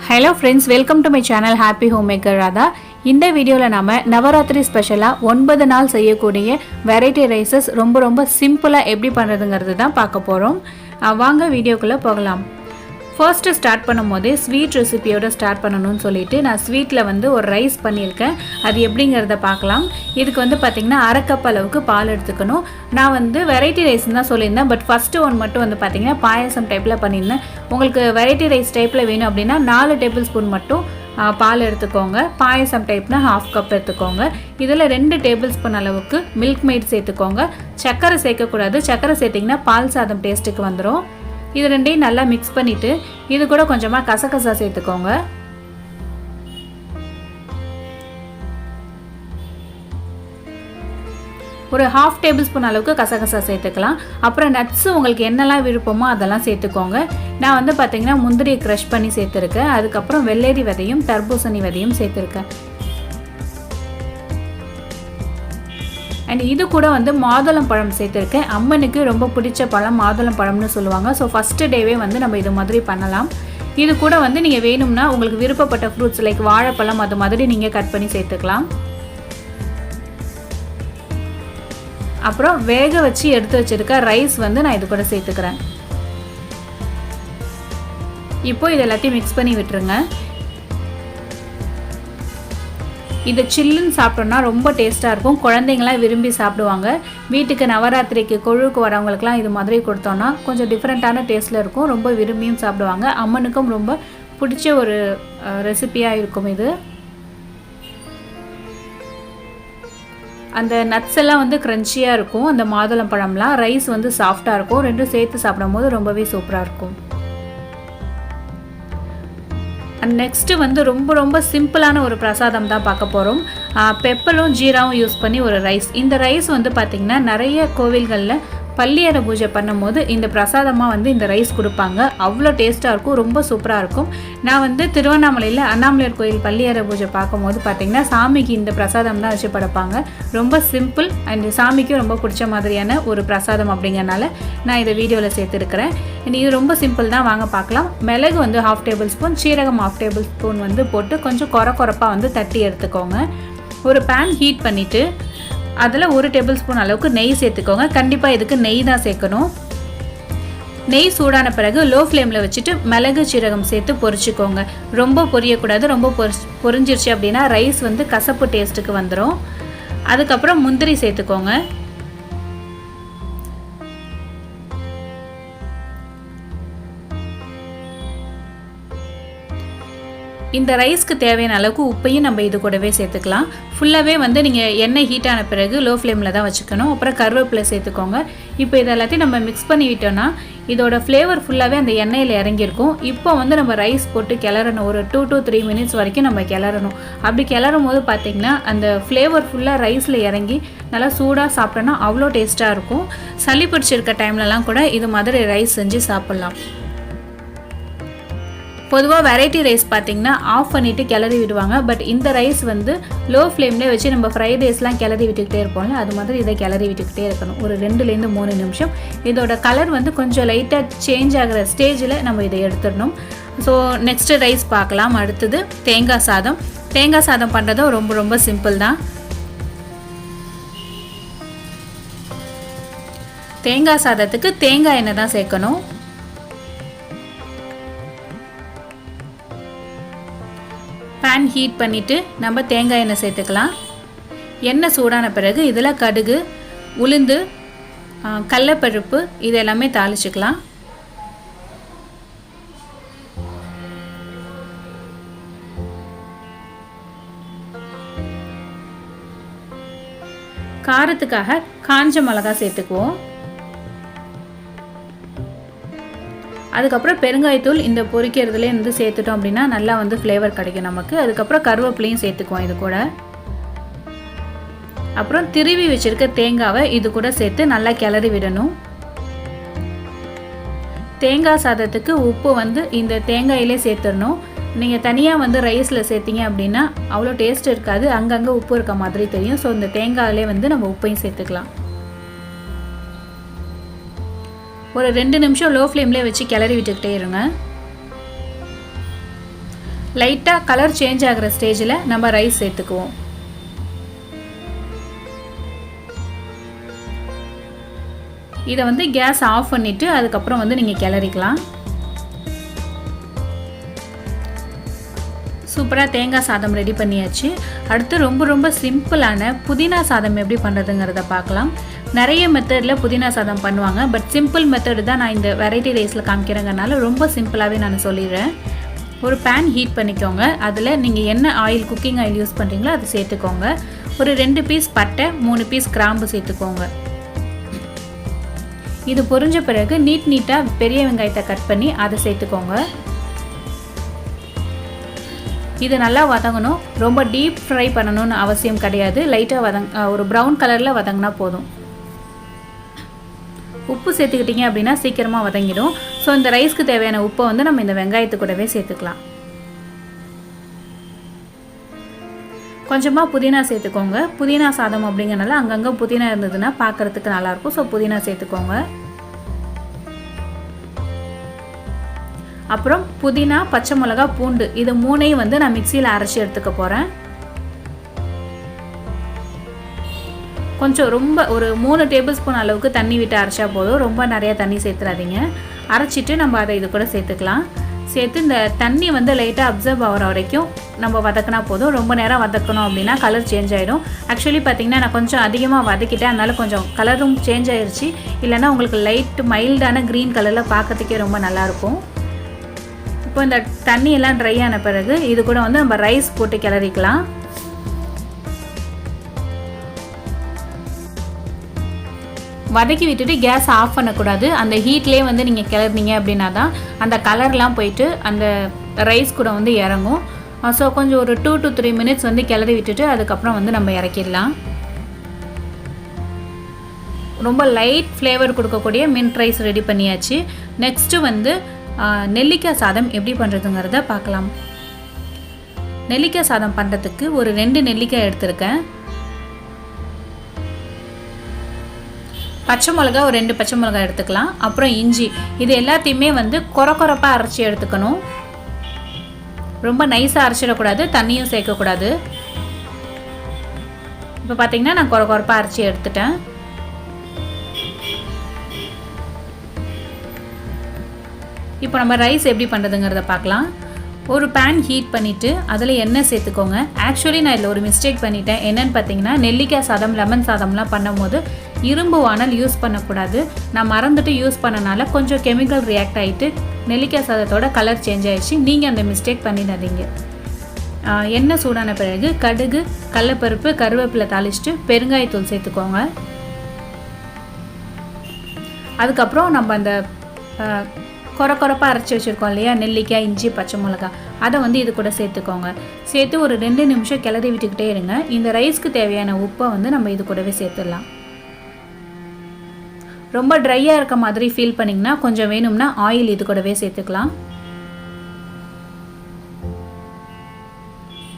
Hello friends, welcome to my channel Happy Homemaker Radha. இந்த வீடியோல நாம நவராத்திரி ஸ்பெஷலா 9 நாள் செய்யக்கூடிய வெரைட்டி ரைசஸ் ரொம்ப சிம்பிளா எப்படி பண்றதுங்கிறது தான் பார்க்க போறோம். வாங்க வீடியோக்குள்ள போகலாம். ஃபர்ஸ்ட் ஸ்டார்ட் பண்ணும்போது ஸ்வீட் ரெசிபியோட ஸ்டார்ட் பண்ணணும்னு சொல்லிட்டு நான் ஸ்வீட்ல வந்து ஒரு ரைஸ் பண்ணியிருக்கேன். அது எப்படிங்கிறத பார்க்கலாம். இதுக்கு வந்து பார்த்தீங்கன்னா அரை கப் அளவுக்கு பால் எடுத்துக்கணும். நான் வந்து வெரைட்டி ரைஸ் தான் சொல்லியிருந்தேன், பட் ஃபர்ஸ்ட் ஒன் மட்டும் வந்து பார்த்தீங்கன்னா பாயசம் டைப்பில் பண்ணியிருந்தேன். உங்களுக்கு வெரைட்டி ரைஸ் டைப்பில் வேணும் அப்படின்னா 4 டேபிள் ஸ்பூன் மட்டும் பால் எடுத்துக்கோங்க. பாயசம் டைப்னா ½ கப் எடுத்துக்கோங்க. இதில் 2 டேபிள் ஸ்பூன் அளவுக்கு மில்க் மெய்ட் சேர்த்துக்கோங்க. சர்க்கரை சேர்க்கக்கூடாது. சர்க்கரை சேர்த்திங்கன்னா பால் சாதம் டேஸ்ட்டுக்கு வந்துடும். இது ரெண்டையும் நல்லா மிக்ஸ் பண்ணிவிட்டு இது கூட கொஞ்சமாக கசகசா சேர்த்துக்கோங்க. ஒரு ½ டேபிள் ஸ்பூன் அளவுக்கு கசகசா சேர்த்துக்கலாம். அப்புறம் நட்ஸு உங்களுக்கு என்னெல்லாம் விருப்பமோ அதெல்லாம் சேர்த்துக்கோங்க. நான் வந்து பார்த்தீங்கன்னா முந்திரியை க்ரஷ் பண்ணி சேர்த்துருக்கேன். அதுக்கப்புறம் வெள்ளரி விதையும் தர்பூசணி விதையும் சேர்த்துருக்கேன். அண்ட் இது கூட வந்து மாதுளம் பழம் சேர்த்துருக்கேன். அம்மனுக்கு ரொம்ப பிடிச்ச பழம் மாதுளம் பழம்னு சொல்லுவாங்க. ஸோ ஃபஸ்ட்டு டேவே வந்து நம்ம இது மாதிரி பண்ணலாம். இது கூட வந்து நீங்கள் வேணும்னா உங்களுக்கு விருப்பப்பட்ட ஃப்ரூட்ஸ் லைக் வாழைப்பழம் அது மாதிரி நீங்கள் கட் பண்ணி சேர்த்துக்கலாம். அப்புறம் வேக வச்சு எடுத்து வச்சிருக்க ரைஸ் வந்து நான் இது கூட சேர்த்துக்கிறேன். இப்போ இது எல்லாத்தையும் மிக்ஸ் பண்ணி விட்டுருங்க. இது சில்லுன்னு சாப்பிட்டோன்னா ரொம்ப டேஸ்ட்டாக இருக்கும். குழந்தைங்களாம் விரும்பி சாப்பிடுவாங்க. வீட்டுக்கு நவராத்திரிக்கு கொழுக்கு வரவங்களுக்குலாம் இது மாதிரி கொடுத்தோன்னா கொஞ்சம் டிஃப்ரெண்ட்டான டேஸ்ட்டில் இருக்கும். ரொம்ப விரும்பியும் சாப்பிடுவாங்க. அம்மனுக்கும் ரொம்ப பிடிச்ச ஒரு ரெசிபியாக இருக்கும் இது. அந்த நட்ஸ் எல்லாம் வந்து க்ரன்ச்சியாக இருக்கும். அந்த மாதுளம் பழம்லாம் ரைஸ் வந்து சாஃப்டாக இருக்கும். ரெண்டும் சேர்த்து சாப்பிடும்போது ரொம்பவே சூப்பராக இருக்கும். அண்ட் நெக்ஸ்ட்டு வந்து ரொம்ப சிம்பிளான ஒரு பிரசாதம் தான் பார்க்க போகிறோம். பெப்பரும் ஜீராவும் யூஸ் பண்ணி ஒரு ரைஸ். இந்த ரைஸ் வந்து பார்த்திங்கன்னா நிறைய கோவில்களில் பள்ளியறை பூஜை பண்ணும்போது இந்த பிரசாதமாக வந்து இந்த ரைஸ் கொடுப்பாங்க. அவ்வளோ டேஸ்ட்டாக இருக்கும். ரொம்ப சூப்பராக இருக்கும். நான் வந்து திருவண்ணாமலையில் அண்ணாமலையார் கோயில் பள்ளியறை பூஜை பார்க்கும்போது பார்த்திங்கன்னா சாமிக்கு இந்த பிரசாதம் தான் வச்சு படைப்பாங்க. ரொம்ப சிம்பிள் அண்ட் சாமிக்கும் ரொம்ப பிடிச்ச மாதிரியான ஒரு பிரசாதம் அப்படிங்கிறனால நான் இதை வீடியோவில் சேர்த்துருக்கிறேன். இது ரொம்ப சிம்பிள் தான். வாங்க பார்க்கலாம். மிளகு வந்து ½ டேபிள் ஸ்பூன், சீரகம் ½ டேபிள் ஸ்பூன் வந்து போட்டு கொஞ்சம் கொரப்பாக வந்து தட்டி எடுத்துக்கோங்க. ஒரு பேன் ஹீட் பண்ணிவிட்டு அதில் 1 டேபிள் ஸ்பூன் அளவுக்கு நெய் சேர்த்துக்கோங்க. கண்டிப்பாக இதுக்கு நெய் தான் சேர்க்கணும். நெய் சூடான பிறகு லோ ஃப்ளேமில் வச்சுட்டு மிளகு சீரகம் சேர்த்து பொரிச்சிக்கோங்க. ரொம்ப பொரியக்கூடாது. ரொம்ப பொரிஞ்சிருச்சு அப்படின்னா ரைஸ் வந்து கசப்பு டேஸ்ட்டுக்கு வந்துடும். அதுக்கப்புறம் முந்திரி சேர்த்துக்கோங்க. இந்த ரைஸ்க்கு தேவையான அளவுக்கு உப்பையும் நம்ம இது கூடவே சேர்த்துக்கலாம். ஃபுல்லாகவே வந்து நீங்கள் எண்ணெய் ஹீட் ஆன பிறகு லோ ஃப்ளேமில் தான் வச்சுக்கணும். அப்புறம் கருவேப்பிலை சேர்த்துக்கோங்க. இப்போ இது எல்லாத்தையும் நம்ம மிக்ஸ் பண்ணி விட்டோன்னா இதோட ஃப்ளேவர் ஃபுல்லாகவே அந்த எண்ணெயில் இறங்கியிருக்கும். இப்போ வந்து நம்ம ரைஸ் போட்டு கிளறணும். ஒரு 2 to 3 மினிட்ஸ் வரைக்கும் நம்ம கிளறணும். அப்படி கிளறும் போது பார்த்திங்கன்னா அந்த ஃப்ளேவர் ஃபுல்லாக ரைஸில் இறங்கி நல்லா சூடாக சாப்பிட்டோன்னா அவ்வளோ டேஸ்ட்டாக இருக்கும். சளி பிடிச்சிருக்க டைம்லலாம் கூட இது மாதிரி ரைஸ் செஞ்சு சாப்பிட்லாம். பொதுவாக வெரைட்டி ரைஸ் பார்த்திங்கன்னா ஆஃப் பண்ணிவிட்டு கிளறி விடுவாங்க. பட் இந்த ரைஸ் வந்து லோ ஃப்ளேம்லேயே வச்சு நம்ம ஃப்ரைட் ரைஸ்லாம் கிளறி விட்டுக்கிட்டே இருப்போம்ல, அது மாதிரி இதை கிளறி விட்டுக்கிட்டே இருக்கணும். ஒரு 2 to 3 நிமிஷம். இதோட கலர் வந்து கொஞ்சம் லைட்டாக சேஞ்ச் ஆகிற ஸ்டேஜில் நம்ம இதை எடுத்துடணும். ஸோ நெக்ஸ்ட்டு ரைஸ் பார்க்கலாம். அடுத்தது தேங்காய் சாதம். தேங்காய் சாதம் பண்ணுறதும் ரொம்ப சிம்பிள் தான். தேங்காய் சாதத்துக்கு தேங்காய் எண்ணெய் தான் சேர்க்கணும். பேன் ஹீட் பண்ணிவிட்டு நம்ம தேங்காய் எண்ணெய் சேர்த்துக்கலாம். எண்ணெய் சூடான பிறகு இதில் கடுகு, உளுந்து, கடலைப்பருப்பு இது எல்லாமே தாளிச்சுக்கலாம். காரத்துக்காக காஞ்ச மிளகாய் சேர்த்துக்குவோம். அதுக்கப்புறம் பெருங்காயத்தூள் இந்த பொரிக்கிறதுலே வந்து சேர்த்துட்டோம் அப்படின்னா நல்லா வந்து ஃப்ளேவர் கிடைக்கும் நமக்கு. அதுக்கப்புறம் கருவேப்பிலையும் சேர்த்துக்குவோம் இது கூட. அப்புறம் திருவி வச்சுருக்க தேங்காவை இது கூட சேர்த்து நல்லா கிளறி விடணும். தேங்காய் சாதத்துக்கு உப்பு வந்து இந்த தேங்காயிலே சேர்த்துடணும். நீங்கள் தனியாக வந்து ரைஸில் சேர்த்திங்க அப்படின்னா அவ்வளோ டேஸ்ட் இருக்காது. அங்கங்கே உப்பு இருக்க மாதிரி தெரியும். ஸோ இந்த தேங்காயிலே வந்து நம்ம உப்பையும் சேர்த்துக்கலாம். ஒரு 2 நிமிஷம் லோ ஃப்ளேம்லேயே வச்சு கிளறி விட்டுக்கிட்டே இருங்க. லைட்டாக கலர் சேஞ்ச் ஆகிற ஸ்டேஜில் நம்ம ரைஸ் சேர்த்துக்குவோம். இதை வந்து கேஸ் ஆஃப் பண்ணிவிட்டு அதுக்கப்புறம் வந்து நீங்கள் கிளறிக்கலாம். சூப்பராக தேங்காய் சாதம் ரெடி பண்ணியாச்சு. அடுத்து ரொம்ப ரொம்ப சிம்பிளான புதினா சாதம் எப்படி பண்ணுறதுங்கிறத பார்க்கலாம். நிறைய மெத்தடில் புதினா சாதம் பண்ணுவாங்க, பட் சிம்பிள் மெத்தடு தான் நான் இந்த வெரைட்டி ரைஸில் காமிக்கிறேங்கனால ரொம்ப சிம்பிளாகவே நான் சொல்லிடுறேன். ஒரு பேன் ஹீட் பண்ணிக்கோங்க. அதில் நீங்கள் என்ன ஆயில், குக்கிங் ஆயில் யூஸ் பண்ணுறீங்களோ அதை சேர்த்துக்கோங்க. ஒரு 2 பீஸ் பட்டை, 3 பீஸ் கிராம்பு சேர்த்துக்கோங்க. இது பொரிஞ்ச பிறகு நீட்டாக பெரிய வெங்காயத்தை கட் பண்ணி அதை சேர்த்துக்கோங்க. இது நல்லா வதங்கணும். ரொம்ப டீப் ஃப்ரை பண்ணணும்னு அவசியம் கிடையாது. லைட்டாக ஒரு ப்ரௌன் கலரில் வதங்கினா போதும். உப்பு சேர்த்துக்கிட்டிங்க அப்படின்னா சீக்கிரமாக வதங்கிடும். ஸோ இந்த ரைஸ்க்கு தேவையான உப்பை வந்து நம்ம இந்த வெங்காயத்து கூடவே சேர்த்துக்கலாம். கொஞ்சமாக புதினா சேர்த்துக்கோங்க. புதினா சாதம் அப்படிங்கிறனால அங்கங்கே புதினா இருந்ததுன்னா பார்க்குறதுக்கு நல்லாயிருக்கும். ஸோ புதினா சேர்த்துக்கோங்க. அப்புறம் புதினா, பச்சை மிளகா, பூண்டு இது 3ஐயும் வந்து நான் மிக்சியில் அரைச்சி எடுத்துக்க போகிறேன். கொஞ்சம் ரொம்ப ஒரு 3 டேபிள் ஸ்பூன் அளவுக்கு தண்ணி விட்டு அரைச்சா போதும். ரொம்ப நிறையா தண்ணி சேர்த்துறாதீங்க. அரைச்சிட்டு நம்ம அதை இது கூட சேர்த்துக்கலாம். சேர்த்து இந்த தண்ணி வந்து லைட்டாக அப்சர்வ் ஆகிற வரைக்கும் நம்ம வதக்கினா போதும். ரொம்ப நேரம் வதக்கணும் அப்படின்னா கலர் சேஞ்ச் ஆகிடும். ஆக்சுவலி பார்த்திங்கன்னா நான் கொஞ்சம் அதிகமாக வதக்கிட்டேன், அதனால கொஞ்சம் கலரும் சேஞ்ச் ஆகிடுச்சு. இல்லைன்னா உங்களுக்கு லைட் மைல்டான க்ரீன் கலரில் பார்க்கறதுக்கே ரொம்ப நல்லாயிருக்கும். இப்போ இந்த தண்ணியெல்லாம் ட்ரை ஆன பிறகு இது கூட வந்து நம்ம ரைஸ் போட்டு கிளறிக்கலாம். வதக்கி விட்டுட்டு கேஸ் ஆஃப் பண்ணக்கூடாது. அந்த ஹீட்லேயே வந்து நீங்கள் கிளறினீங்க அப்படின்னா தான் அந்த கலர்லாம் போயிட்டு அந்த ரைஸ் கூட வந்து இறங்கும். ஸோ கொஞ்சம் ஒரு 2 to 3 மினிட்ஸ் வந்து கிளறி விட்டுட்டு அதுக்கப்புறம் வந்து நம்ம இறக்கிடலாம். ரொம்ப லைட் ஃப்ளேவர் கொடுக்கக்கூடிய மின்ட் ரைஸ் ரெடி பண்ணியாச்சு. நெக்ஸ்ட்டு வந்து நெல்லிக்காய் சாதம் எப்படி பண்ணுறதுங்கிறத பார்க்கலாம். நெல்லிக்காய் சாதம் பண்ணுறதுக்கு ஒரு 2 நெல்லிக்காய் எடுத்திருக்கேன். பச்சை மிளகா ஒரு 2 பச்சை மிளகா எடுத்துக்கலாம். அப்புறம் இஞ்சி, இது எல்லாத்தையுமே வந்து கொரப்பாக அரைச்சி எடுத்துக்கணும். ரொம்ப நைஸாக அரைச்சிடக்கூடாது, தண்ணியும் சேர்க்கக்கூடாது. இப்போ பார்த்திங்கன்னா நான் கொரப்பாக அரைச்சி எடுத்துட்டேன். இப்போ நம்ம ரைஸ் எப்படி பண்ணுறதுங்கிறத பார்க்கலாம். ஒரு பேன் ஹீட் பண்ணிவிட்டு அதில் எண்ணெய் சேர்த்துக்கோங்க. ஆக்சுவலி நான் இதில் ஒரு மிஸ்டேக் பண்ணிட்டேன். என்னென்னு பார்த்தீங்கன்னா நெல்லிக்காய் சாதம், லெமன் சாதம்லாம் பண்ணும்போது இரும்பு வானல் யூஸ் பண்ணக்கூடாது. நான் மறந்துட்டு யூஸ் பண்ணனால கொஞ்சம் கெமிக்கல் ரியாக்ட் ஆகிட்டு நெல்லிக்காய் சாதத்தோட கலர் சேஞ்ச் ஆகிடுச்சு. நீங்கள் அந்த மிஸ்டேக் பண்ணிடாதீங்க. எண்ணெய் சூடான பிறகு கடுகு, கடலைப்பருப்பு, கருவேப்பிலை தாளிச்சிட்டு பெருங்காயத்தூள் சேர்த்துக்கோங்க. அதுக்கப்புறம் நம்ம அந்த கொரப்பாக அரைச்சி வச்சுருக்கோம் இல்லையா, நெல்லிக்காய், இஞ்சி, பச்சை மிளகா, அதை வந்து இது கூட சேர்த்துக்கோங்க. சேர்த்து ஒரு 2 நிமிஷம் கிளறி விட்டுக்கிட்டே இருங்க. இந்த ரைஸ்க்கு தேவையான உப்பை வந்து நம்ம இது கூடவே சேர்த்துடலாம். ரொம்ப ட்ரையாக இருக்க மாதிரி ஃபீல் பண்ணிங்கன்னா கொஞ்சம் வேணும்னா ஆயில் இது கூடவே சேர்த்துக்கலாம்.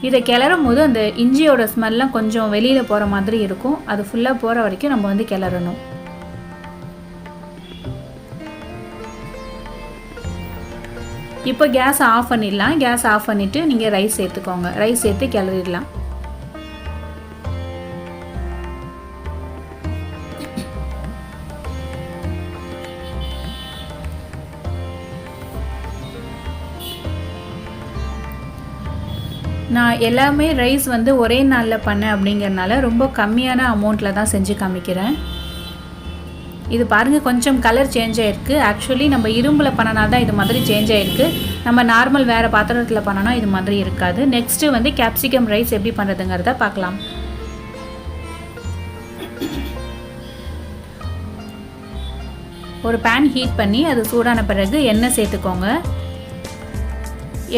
இதை கிளறும் போது அந்த இஞ்சியோட ஸ்மெல்லாம் கொஞ்சம் வெளியில் போகிற மாதிரி இருக்கும். அது ஃபுல்லாக போகிற வரைக்கும் நம்ம வந்து கிளறணும். இப்போ கேஸ் ஆஃப் பண்ணிடலாம். கேஸ் ஆஃப் பண்ணிவிட்டு நீங்கள் ரைஸ் சேர்த்துக்கோங்க. ரைஸ் சேர்த்து கிளறிடலாம். நான் எல்லாமே ரைஸ் வந்து ஒரே நாளில் பண்ணேன் அப்படிங்கிறனால ரொம்ப கம்மியான அமௌண்ட்டில் தான் செஞ்சு காமிக்கிறேன். இது பாருங்கள், கொஞ்சம் கலர் சேஞ்ச் ஆகிருக்கு. ஆக்சுவலி நம்ம இரும்பில் பண்ணனால தான் இது மாதிரி சேஞ்ச் ஆகிருக்கு. நம்ம நார்மல் வேறு பாத்திரத்தில் பண்ணனா இது மாதிரி இருக்காது. நெக்ஸ்ட்டு வந்து கேப்சிகம் ரைஸ் எப்படி பண்ணுறதுங்கிறத பார்க்கலாம். ஒரு பேன் ஹீட் பண்ணி அது சூடான பிறகு எண்ணெய் சேர்த்துக்கோங்க.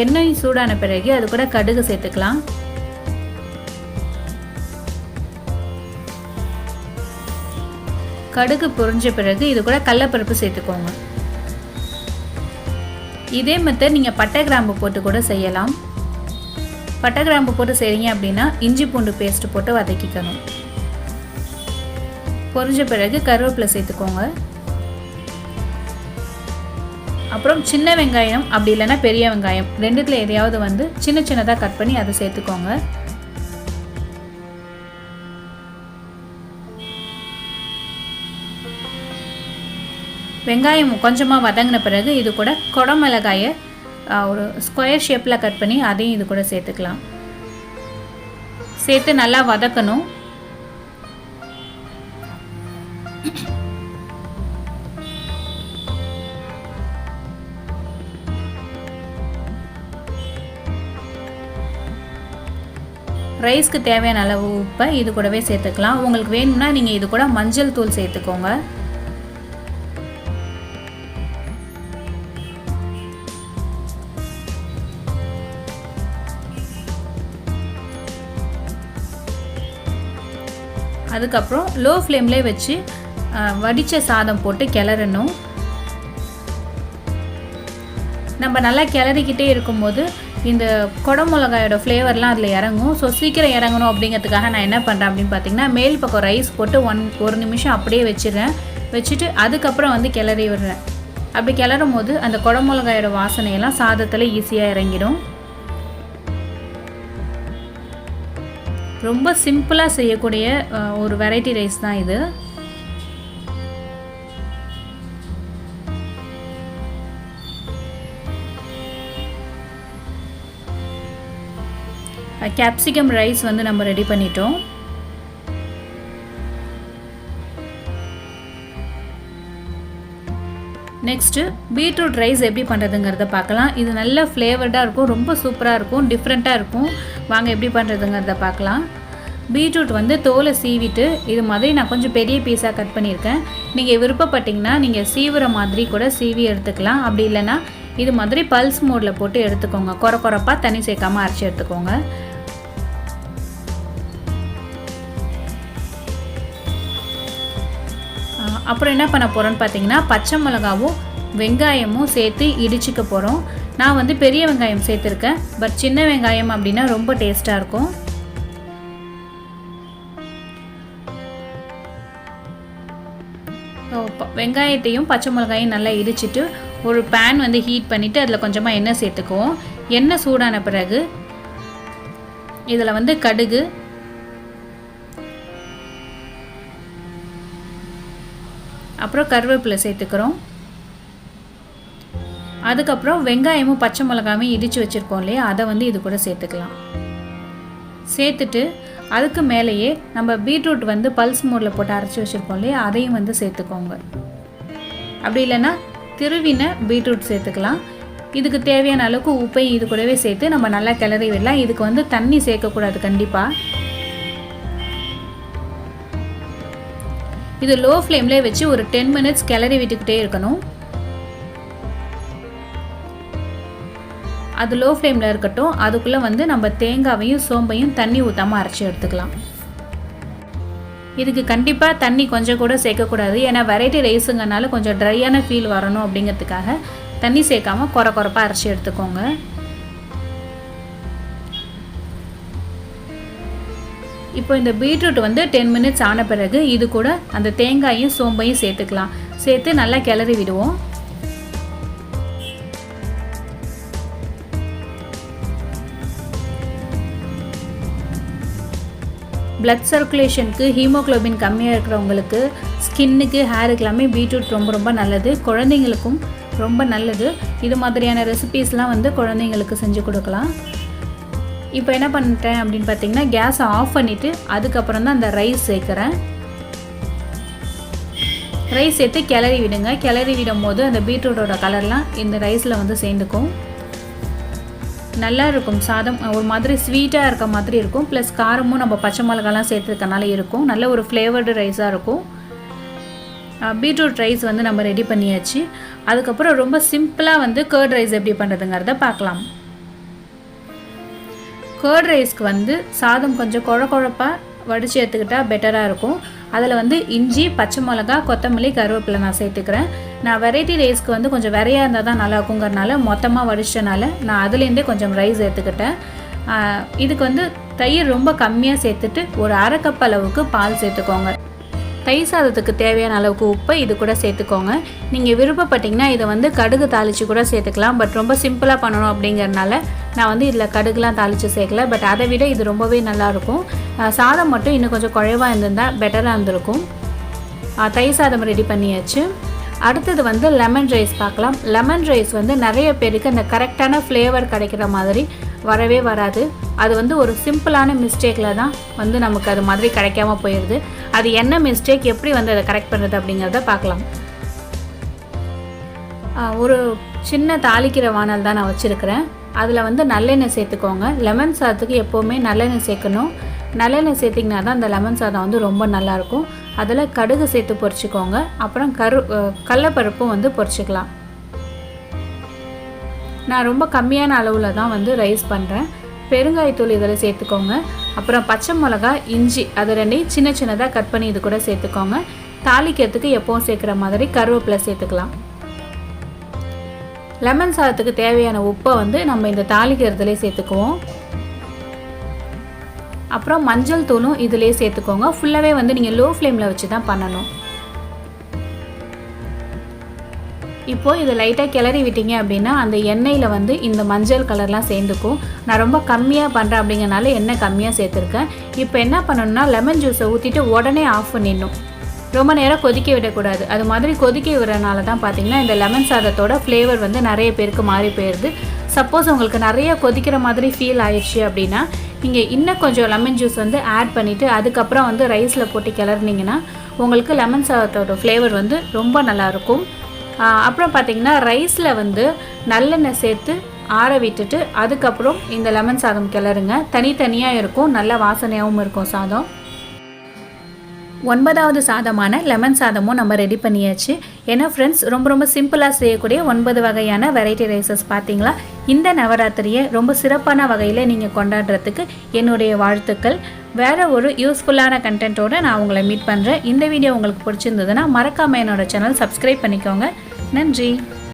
எண்ணெய் சூடான பிறகு அது கூட கடுகு சேர்த்துக்கலாம். கடுகு பொரிஞ்ச பிறகு இது கூட கடலைப்பருப்பு சேர்த்துக்கோங்க. இதே மெத்தட் நீங்கள் பட்டை கிராம்பு போட்டு கூட செய்யலாம். பட்டை கிராம்பு போட்டு செய்கிறீங்க அப்படின்னா இஞ்சி பூண்டு பேஸ்ட் போட்டு வதக்கிக்கணும். பொரிஞ்ச பிறகு கருவேப்பிலை சேர்த்துக்கோங்க. அப்புறம் சின்ன வெங்காயம் அப்படி இல்லைன்னா பெரிய வெங்காயம் ரெண்டுத்தில் எதையாவது வந்து சின்ன சின்னதாக கட் பண்ணி அதை சேர்த்துக்கோங்க. வெங்காயம் கொஞ்சமாக வதங்கின பிறகு இது கூட குடமிளகாயை ஒரு ஸ்கொயர் ஷேப்பில் கட் பண்ணி அதையும் இது கூட சேர்த்துக்கலாம். சேர்த்து நல்லா வதக்கணும். ரைஸ்க்கு தேவையான அளவு உப்பை இது கூடவே சேர்த்துக்கலாம். உங்களுக்கு வேணும்னா நீங்கள் இது கூட மஞ்சள் தூள் சேர்த்துக்கோங்க. அதுக்கப்புறம் லோ ஃப்ளேம்லேயே வச்சு வடித்த சாதம் போட்டு கிளறணும். நம்ம நல்லா கிளறிக்கிட்டே இருக்கும்போது இந்த குடமிளகாயோட ஃப்ளேவர்லாம் அதில் இறங்கும். ஸோ சீக்கிரம் இறங்கணும் அப்படிங்கிறதுக்காக நான் என்ன பண்ணுறேன் அப்படின்னு பார்த்தீங்கன்னா, மேல் பக்கம் ரைஸ் போட்டு ஒரு நிமிஷம் அப்படியே வச்சிடுறேன். வச்சுட்டு அதுக்கப்புறம் வந்து கிளறி விடுறேன். அப்படி கிளறும் போது அந்த குடமிளகாயோட வாசனையெல்லாம் சாதத்தில் ஈஸியாக இறங்கிடும். ரொம்ப சிம்பிளாக செய்யக்கூடிய ஒரு வெரைட்டி ரைஸ் தான் இது. கேப்சிகம் ரைஸ் வந்து நம்ம ரெடி பண்ணிட்டோம். நெக்ஸ்ட்டு பீட்ரூட் ரைஸ் எப்படி பண்ணுறதுங்கிறத பார்க்கலாம். இது நல்ல ஃப்ளேவர்டாக இருக்கும், ரொம்ப சூப்பராக இருக்கும், டிஃப்ரெண்ட்டாக இருக்கும். வாங்க எப்படி பண்ணுறதுங்கிறத பார்க்கலாம். பீட்ரூட் வந்து தோலை சீவிட்டு இது மாதிரி நான் கொஞ்சம் பெரிய பீஸாக கட் பண்ணியிருக்கேன். நீங்கள் விருப்பப்பட்டிங்கன்னா நீங்கள் சீவுற மாதிரி கூட சீவி எடுத்துக்கலாம். அப்படி இல்லைன்னா இது மாதிரி பல்ஸ் மோடில் போட்டு எடுத்துக்கோங்க. குறப்பாக தண்ணி சேர்க்காமல் அரைச்சி எடுத்துக்கோங்க. அப்புறம் என்ன பண்ண போகிறோன்னு பார்த்தீங்கன்னா, பச்சை மிளகாவும் வெங்காயமும் சேர்த்து இடிச்சிக்க போகிறோம். நான் வந்து பெரிய வெங்காயம் சேர்த்துருக்கேன். பட் சின்ன வெங்காயம் அப்படின்னா ரொம்ப டேஸ்ட்டாக இருக்கும். வெங்காயத்தையும் பச்சை மிளகாயும் நல்லா இடிச்சிட்டு ஒரு பேன் வந்து ஹீட் பண்ணிவிட்டு அதில் கொஞ்சமாக எண்ணெய் சேர்த்துக்குவோம். எண்ணெய் சூடான பிறகு இதில் வந்து கடுகு, அப்புறம் கருவேப்பிலை சேர்த்துக்கிறோம். அதுக்கப்புறம் வெங்காயமும் பச்சை மிளகாயும் இடித்து வச்சுருக்கோம் இல்லையா, அதை வந்து இது கூட சேர்த்துக்கலாம். சேர்த்துட்டு அதுக்கு மேலேயே நம்ம பீட்ரூட் வந்து பல்ஸ் மோடில் போட்டு அரைச்சி வச்சுருக்கோம் இல்லையா, அதையும் வந்து சேர்த்துக்கோங்க. அப்படி இல்லைன்னா திருவின பீட்ரூட் சேர்த்துக்கலாம். இதுக்கு தேவையான அளவுக்கு உப்பையும் இது கூடவே சேர்த்து நம்ம நல்லா கிளறி விடலாம். இதுக்கு வந்து தண்ணி சேர்க்கக்கூடாது கண்டிப்பாக. இது லோ ஃப்ளேம்லேயே வச்சு ஒரு 10 மினிட்ஸ் கிளறி விட்டுக்கிட்டே இருக்கணும். அது லோ ஃப்ளேமில் இருக்கட்டும். அதுக்குள்ளே வந்து நம்ம தேங்காவையும் சோம்பையும் தண்ணி ஊற்றாமல் அரைச்சி எடுத்துக்கலாம். இதுக்கு கண்டிப்பாக தண்ணி கொஞ்சம் கூட சேர்க்கக்கூடாது. ஏன்னா வெரைட்டி ரைஸுங்கனால கொஞ்சம் ட்ரையான ஃபீல் வரணும் அப்படிங்கிறதுக்காக தண்ணி சேர்க்காமல் குறப்பாக அரைச்சி எடுத்துக்கோங்க. இப்போ இந்த பீட்ரூட் வந்து 10 மினிட்ஸ் ஆன பிறகு இது கூட அந்த தேங்காயும் சோம்பையும் சேர்த்துக்கலாம். சேர்த்து நல்லா கிளறி விடுவோம். பிளட் சர்க்குலேஷனுக்கு, ஹீமோக்ளோபின் கம்மியாக இருக்கிறவங்களுக்கு, ஸ்கின்னுக்கு, ஹேருக்கு எல்லாமே பீட்ரூட் ரொம்ப நல்லது. குழந்தைங்களுக்கும் ரொம்ப நல்லது. இது மாதிரியான ரெசிபீஸ்லாம் வந்து குழந்தைங்களுக்கு செஞ்சு கொடுக்கலாம். இப்போ என்ன பண்ணிட்டேன் அப்படின்னு பார்த்தீங்கன்னா, கேஸை ஆஃப் பண்ணிவிட்டு அதுக்கப்புறம் தான் அந்த ரைஸ் சேர்க்குறேன். ரைஸ் சேர்த்து கிளறி விடுங்க. கிளறி விடும் போது அந்த பீட்ரூட்டோட கலர்லாம் இந்த ரைஸில் வந்து சேர்ந்துக்கும். நல்லா இருக்கும். சாதம் ஒரு மாதிரி ஸ்வீட்டாக இருக்க மாதிரி இருக்கும். ப்ளஸ் காரமும் நம்ம பச்சை மிளகாலாம் சேர்த்துருக்கனால இருக்கும். நல்ல ஒரு ஃப்ளேவர்டு ரைஸாக இருக்கும். பீட்ரூட் ரைஸ் வந்து நம்ம ரெடி பண்ணியாச்சு. அதுக்கப்புறம் ரொம்ப சிம்பிளாக வந்து கர்ட் ரைஸ் எப்படி பண்ணுறதுங்கிறத பார்க்கலாம். கர்ட் ரைஸ்க்கு வந்து சாதம் கொஞ்சம் குழப்பாக வடித்து எடுத்துக்கிட்டால் பெட்டராக இருக்கும். அதில் வந்து இஞ்சி, பச்சை மிளகா, கொத்தமல்லி, கருவேப்பிலை நான் சேர்த்துக்கிறேன். நான் வெரைட்டி ரைஸ்க்கு வந்து கொஞ்சம் வெறையாக இருந்தால் தான் நல்லா இருக்குங்கிறனால மொத்தமாக வடிச்சனால நான் அதுலேருந்தே கொஞ்சம் ரைஸ் எடுத்துக்கிட்டேன். இதுக்கு வந்து தயிர் ரொம்ப கம்மியாக சேர்த்துட்டு ஒரு 1/2 கப் அளவுக்கு பால் சேர்த்துக்கோங்க. தயிர் சாதத்துக்கு தேவையான அளவுக்கு உப்பு இது கூட சேர்த்துக்கோங்க. நீங்கள் விருப்பப்பட்டிங்கன்னா இதை வந்து கடுகு தாளித்து கூட சேர்த்துக்கலாம். பட் ரொம்ப சிம்பிளாக பண்ணணும் அப்படிங்கிறனால நான் வந்து இதில் கடுகுலாம் தாளித்து சேர்க்கல. பட் அதை விட இது ரொம்பவே நல்லாயிருக்கும். சாதம் மட்டும் இன்னும் கொஞ்சம் குறைவாக இருந்திருந்தால் பெட்டராக இருந்திருக்கும். தயிர் சாதம் ரெடி பண்ணியாச்சு. அடுத்தது வந்து லெமன் ரைஸ் பார்க்கலாம். லெமன் ரைஸ் வந்து நிறைய பேருக்கு அந்த கரெக்டான ஃப்ளேவர் கிடைக்கிற மாதிரி வரவே வராது. அது வந்து ஒரு சிம்பிளான மிஸ்டேக்கில் தான் வந்து நமக்கு அது மாதிரி கிடைக்காம போயிடுது. அது என்ன மிஸ்டேக், எப்படி வந்து அதை கரெக்ட் பண்ணுறது அப்படிங்கிறத பார்க்கலாம். ஒரு சின்ன தாளிக்கிற வானல் தான் நான் வச்சுருக்கிறேன். அதில் வந்து நல்லெண்ணெய் சேர்த்துக்கோங்க. லெமன் சாதத்துக்கு எப்போவுமே நல்லெண்ணெய் சேர்க்கணும். நல்லெண்ணெய் சேர்த்திங்கன்னா தான் அந்த லெமன் சாதம் வந்து ரொம்ப நல்லாயிருக்கும். அதில் கடுகு சேர்த்து பொரிச்சிக்கோங்க. அப்புறம் கடலைப்பருப்பும் வந்து பொரிச்சிக்கலாம். நான் ரொம்ப கம்மியான அளவில் தான் வந்து ரைஸ் பண்ணுறேன். பெருங்காயத்தூள் இதில் சேர்த்துக்கோங்க. அப்புறம் பச்சை மிளகா, இஞ்சி அதை ரெண்டையும் சின்ன சின்னதாக கட் பண்ணி இது கூட சேர்த்துக்கோங்க. தாளிக்கிறதுக்கு எப்போவும் சேர்க்குற மாதிரி கருவேப்பிலை சேர்த்துக்கலாம். லெமன் சாதத்துக்கு தேவையான உப்பை வந்து நம்ம இந்த தாளிக்கிறதுலே சேர்த்துக்குவோம். அப்புறம் மஞ்சள் தூளும் இதிலே சேர்த்துக்கோங்க. ஃபுல்லாகவே வந்து நீங்கள் லோ ஃப்ளேமில் வச்சு தான் பண்ணணும். இப்போது இதை லைட்டாக கிளறி விட்டீங்க அப்படின்னா அந்த எண்ணெயில் வந்து இந்த மஞ்சள் கலர்லாம் சேர்ந்துக்கும். நான் ரொம்ப கம்மியாக பண்ணுறேன் அப்படிங்கிறனால எண்ணெய் கம்மியாக சேர்த்துருக்கேன். இப்போ என்ன பண்ணணும்னா லெமன் ஜூஸை ஊற்றிட்டு உடனே ஆஃப் பண்ணிடணும். ரொம்ப நேரம் கொதிக்க விடக்கூடாது. அது மாதிரி கொதிக்க விடுறதுனால தான் பார்த்திங்கன்னா இந்த லெமன் சாதத்தோட ஃப்ளேவர் வந்து நிறைய பேருக்கு மாறி போயிடுது. சப்போஸ் உங்களுக்கு நிறைய கொதிக்கிற மாதிரி ஃபீல் ஆயிடுச்சு அப்படின்னா நீங்கள் இன்னும் கொஞ்சம் லெமன் ஜூஸ் வந்து ஆட் பண்ணிவிட்டு அதுக்கப்புறம் வந்து ரைஸில் போட்டு கிளறினீங்கன்னா உங்களுக்கு லெமன் சாதத்தோட ஃப்ளேவர் வந்து ரொம்ப நல்லாயிருக்கும். அப்புறம் பார்த்திங்கன்னா ரைஸில் வந்து நல்லெண்ணெய் சேர்த்து ஆற விட்டுட்டு அதுக்கப்புறம் இந்த லெமன் சாதம் கிளறுங்க. தனித்தனியாக இருக்கும், நல்ல வாசனையாகவும் இருக்கும் சாதம். 9வது சாதமான லெமன் சாதமும் நம்ம ரெடி பண்ணியாச்சு. ஏன்னா ஃப்ரெண்ட்ஸ் ரொம்ப சிம்பிளாக செய்யக்கூடிய 9 வகையான வெரைட்டி ரைஸஸ் பார்த்தீங்களா. இந்த நவராத்திரியை ரொம்ப சிறப்பான வகையில் நீங்கள் கொண்டாடுறதுக்கு என்னுடைய வாழ்த்துக்கள். வேறு ஒரு யூஸ்ஃபுல்லான கண்டென்ட்டோடு நான் உங்களை மீட் பண்ணுறேன். இந்த வீடியோ உங்களுக்கு பிடிச்சிருந்ததுன்னா மறக்காமல் என்னோடய சேனல் சப்ஸ்கிரைப் பண்ணிக்கோங்க. நன்றி.